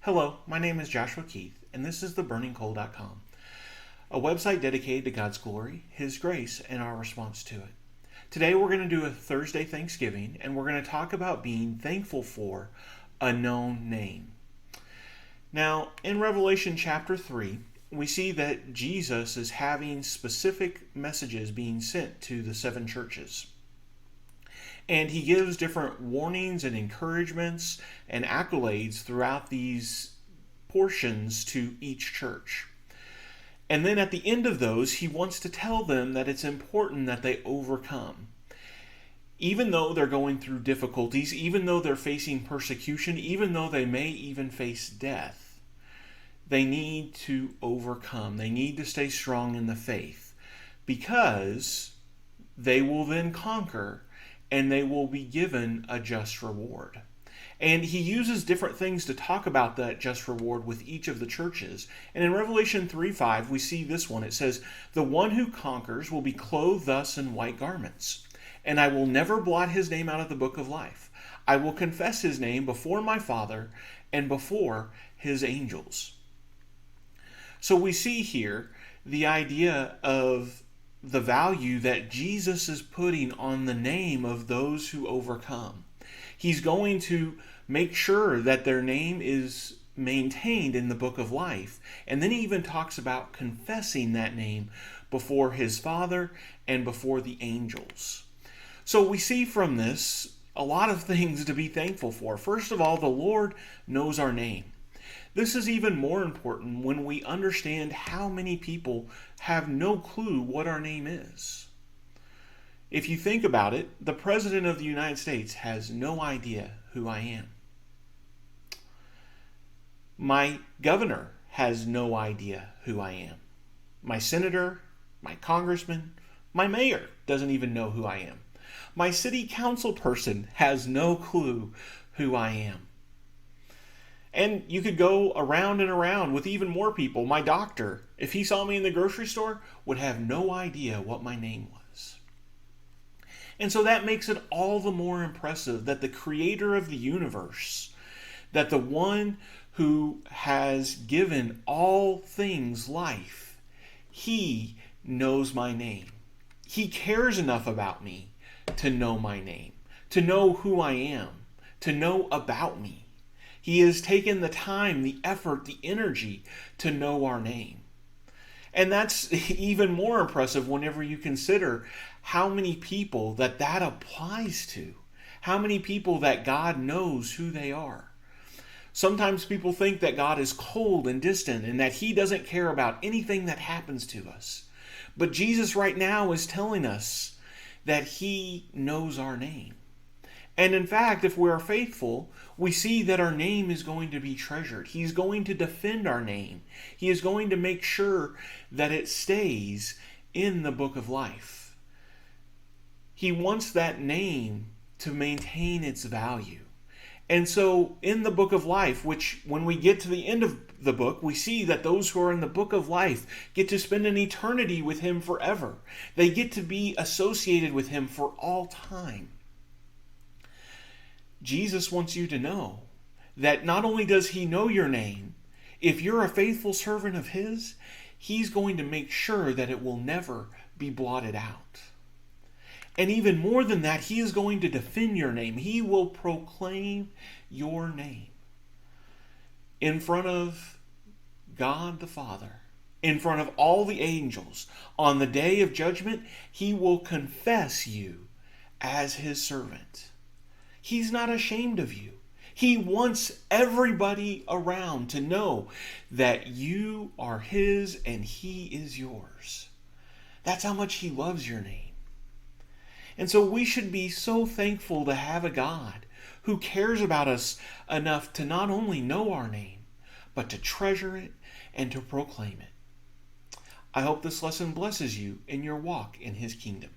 Hello, my name is Joshua Keith, and this is theburningcoal.com, a website dedicated to God's glory, His grace, and our response to it. Today we're going to do a Thursday Thanksgiving, and we're going to talk about being thankful for a known name. Now, in Revelation chapter 3, we see that Jesus is having specific messages being sent to the 7 churches. And he gives different warnings and encouragements and accolades throughout these portions to each church. And then at the end of those, he wants to tell them that it's important that they overcome. Even though they're going through difficulties, even though they're facing persecution, even though they may even face death, they need to overcome. They need to stay strong in the faith, because they will then conquer and they will be given a just reward. And he uses different things to talk about that just reward with each of the churches. And in Revelation 3:5, we see this one. It says, "The one who conquers will be clothed thus in white garments, and I will never blot his name out of the book of life. I will confess his name before my Father and before his angels." So we see here the idea of the value that Jesus is putting on the name of those who overcome. He's going to make sure that their name is maintained in the book of life. And then he even talks about confessing that name before his Father and before the angels. So we see from this a lot of things to be thankful for. First of all, the Lord knows our name. This is even more important when we understand how many people have no clue what our name is. If you think about it, the President of the United States has no idea who I am. My governor has no idea who I am. My senator, my congressman, my mayor doesn't even know who I am. My city council person has no clue who I am. And you could go around and around with even more people. My doctor, if he saw me in the grocery store, would have no idea what my name was. And so that makes it all the more impressive that the creator of the universe, that the one who has given all things life, he knows my name. He cares enough about me to know my name, to know who I am, to know about me. He has taken the time, the effort, the energy to know our name. And that's even more impressive whenever you consider how many people that applies to, how many people that God knows who they are. Sometimes people think that God is cold and distant and that he doesn't care about anything that happens to us. But Jesus right now is telling us that he knows our name. And in fact, if we are faithful, we see that our name is going to be treasured. He's going to defend our name. He is going to make sure that it stays in the book of life. He wants that name to maintain its value. And so in the book of life, which when we get to the end of the book, we see that those who are in the book of life get to spend an eternity with him forever. They get to be associated with him for all time. Jesus wants you to know that not only does he know your name, if you're a faithful servant of his, he's going to make sure that it will never be blotted out. And even more than that, he is going to defend your name. He will proclaim your name in front of God the Father, in front of all the angels. On the day of judgment, he will confess you as his servant. He's not ashamed of you. He wants everybody around to know that you are his and he is yours. That's how much he loves your name. And so we should be so thankful to have a God who cares about us enough to not only know our name, but to treasure it and to proclaim it. I hope this lesson blesses you in your walk in his kingdom.